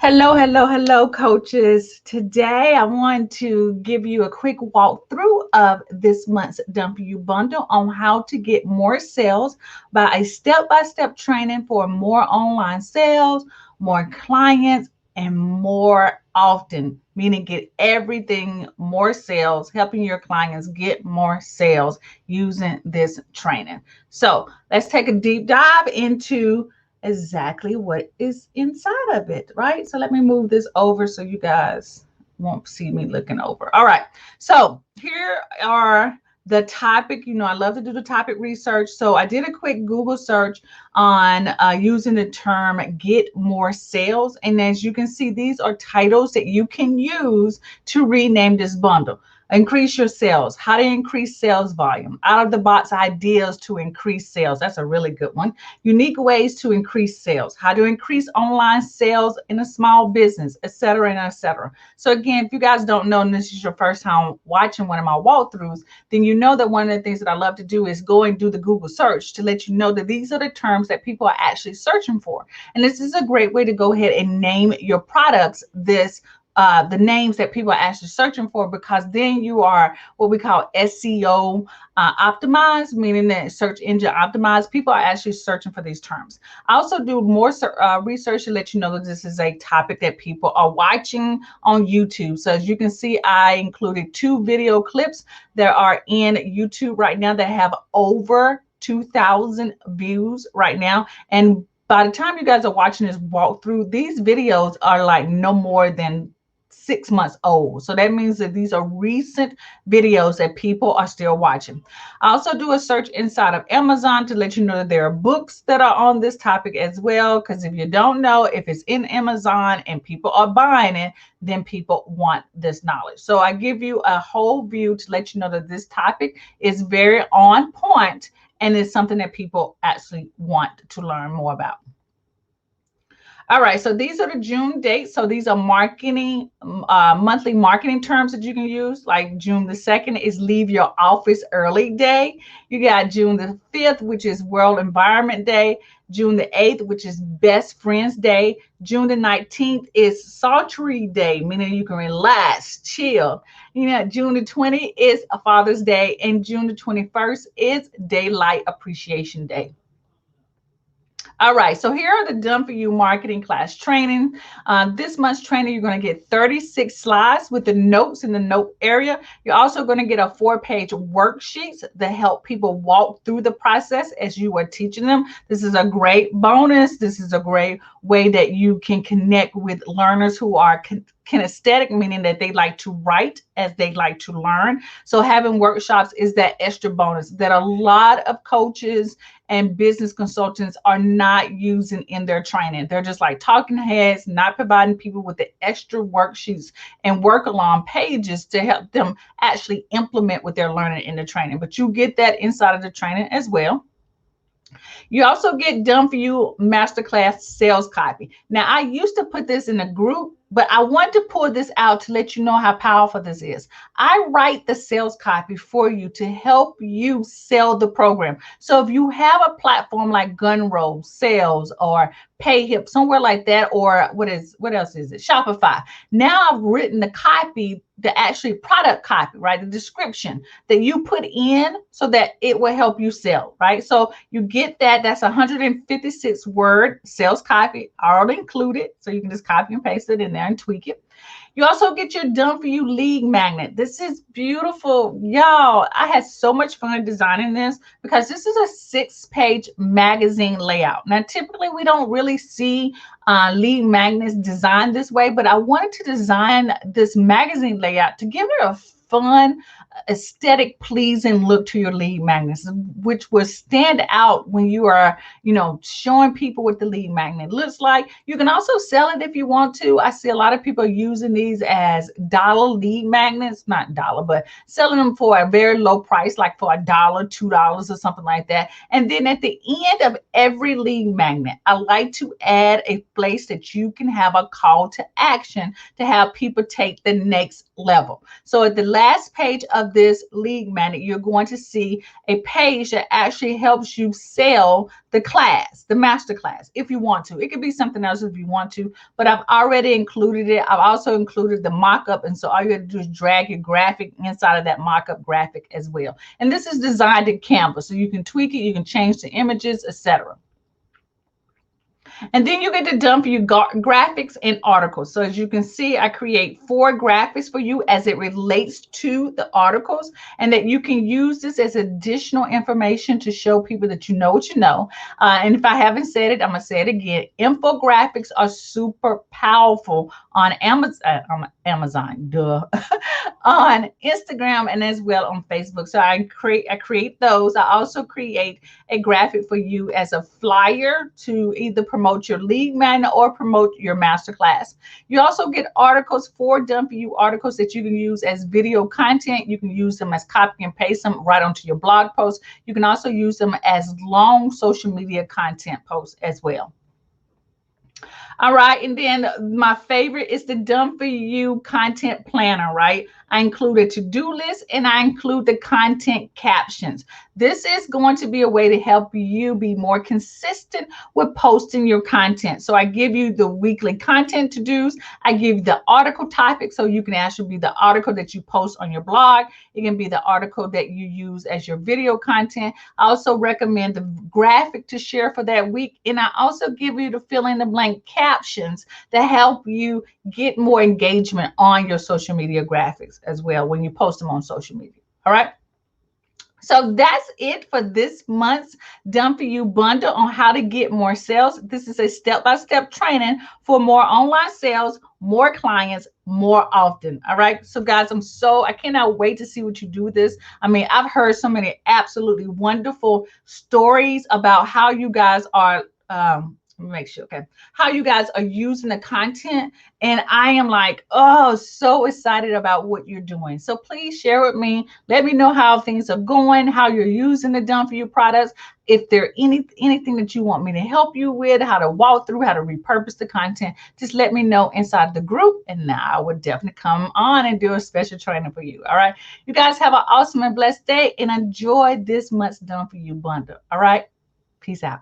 Hello, hello, hello, coaches. Today, I want to give you a quick walkthrough of this month's Dump You bundle on how to get more sales by a step-by-step training for more online sales, more clients, and more often, meaning get everything more sales, helping your clients get more sales using this training. So let's take a deep dive into exactly what is inside of it, right? So let me move this over so you guys won't see me looking over. All right. So here are the topic. I love to do the topic research. So I did a quick Google search on using the term get more sales. And as you can see, these are titles that you can use to rename this bundle. Increase your sales, how to increase sales volume, out of the box ideas to increase sales. That's a really good one. Unique ways to increase sales, how to increase online sales in a small business, etc., and etc. So again, if you guys don't know, and this is your first time watching one of my walkthroughs, then you know that one of the things that I love to do is go and do the Google search to let you know that these are the terms that people are actually searching for. And this is a great way to go ahead and name your products the names that people are actually searching for, because then you are what we call SEO optimized, meaning that search engine optimized. People are actually searching for these terms. I also do more research to let you know that this is a topic that people are watching on YouTube. So as you can see, I included 2 video clips that are in YouTube right now that have over 2,000 views right now. And by the time you guys are watching this walkthrough, these videos are like no more than 6 months old. So that means that these are recent videos that people are still watching. I also do a search inside of Amazon to let you know that there are books that are on this topic as well. Because if you don't know, if it's in Amazon and people are buying it, then people want this knowledge. So I give you a whole view to let you know that this topic is very on point and it's something that people actually want to learn more about. All right, so these are the June dates. So these are monthly marketing terms that you can use. Like June the 2nd is Leave Your Office Early Day. You got June the 5th, which is World Environment Day. June the 8th, which is Best Friends Day. June the 19th is Sultry Day, meaning you can relax, chill. June the 20th is a Father's Day, and June the 21st is Daylight Appreciation Day. All right, so here are the Done For You marketing class training. This month's training, you're going to get 36 slides with the notes in the note area. You're also going to get a 4-page worksheets that help people walk through the process as you are teaching them. This is a great bonus. This is a great way that you can connect with learners who are kinesthetic, meaning that they like to write as they like to learn. So having workshops is that extra bonus that a lot of coaches and business consultants are not using in their training. They're just like talking heads, not providing people with the extra worksheets and work along pages to help them actually implement what they're learning in the training. But you get that inside of the training as well. You also get Done For You Masterclass Sales Copy. Now, I used to put this in a group, but I want to pull this out to let you know how powerful this is. I write the sales copy for you to help you sell the program. So if you have a platform like Gunroll Sales or PayHip, somewhere like that, or what else is it? Shopify. Now I've written the copy, the actually product copy, right? The description that you put in so that it will help you sell, right? So you get that. That's 156 word sales copy already included. So you can just copy and paste it in there and tweak it. You also get your Done For You lead magnet. This is beautiful. Y'all, I had so much fun designing this because this is a 6-page magazine layout. Now, typically we don't really see lead magnets designed this way, but I wanted to design this magazine layout to give it a fun, aesthetic, pleasing look to your lead magnets, which will stand out when you are, showing people what the lead magnet looks like. You can also sell it if you want to. I see a lot of people using these as dollar lead magnets, not dollar, but selling them for a very low price, like for $1, $2 or something like that. And then at the end of every lead magnet, I like to add a place that you can have a call to action to have people take the next level. So at the last page of of this lead magnet, you're going to see a page that actually helps you sell the class, the master class, if you want to. It could be something else if you want to, but I've already included it. I've also included the mock-up, and so all you have to do is drag your graphic inside of that mock-up graphic as well. And this is designed in Canva, so you can tweak it, you can change the images, etc. And then you get to dump your graphics and articles. So as you can see, I create 4 graphics for you as it relates to the articles, and that you can use this as additional information to show people that you know what you know. And if I haven't said it, I'm going to say it again. Infographics are super powerful on Amazon, duh, on Instagram, and as well on Facebook. So I create those. I also create a graphic for you as a flyer to either promote your lead magnet or promote your masterclass. You also get articles, 4 dump you articles that you can use as video content. You can use them as copy and paste them right onto your blog post. You can also use them as long social media content posts as well. All right, and then my favorite is the Done For You content planner, right? I include a to-do list and I include the content captions. This is going to be a way to help you be more consistent with posting your content. So I give you the weekly content to-dos. I give you the article topic, so you can actually be the article that you post on your blog. It can be the article that you use as your video content. I also recommend the graphic to share for that week. And I also give you the fill in the blank captions to help you get more engagement on your social media graphics as well when you post them on social media. All right. So that's it for this month's Done For You bundle on how to get more sales. This is a step-by-step training for more online sales, more clients, more often. All right. So guys, I cannot wait to see what you do with this. I mean, I've heard so many absolutely wonderful stories about how you guys are, make sure, okay, how you guys are using the content, and I am like, oh, so excited about what you're doing. So please share with me. Let me know how things are going, how you're using the Done For You products. If there anything that you want me to help you with, how to walk through, how to repurpose the content, just let me know inside the group, and now I would definitely come on and do a special training for you. All right, you guys have an awesome and blessed day, and enjoy this month's Done For You bundle. All right, peace out.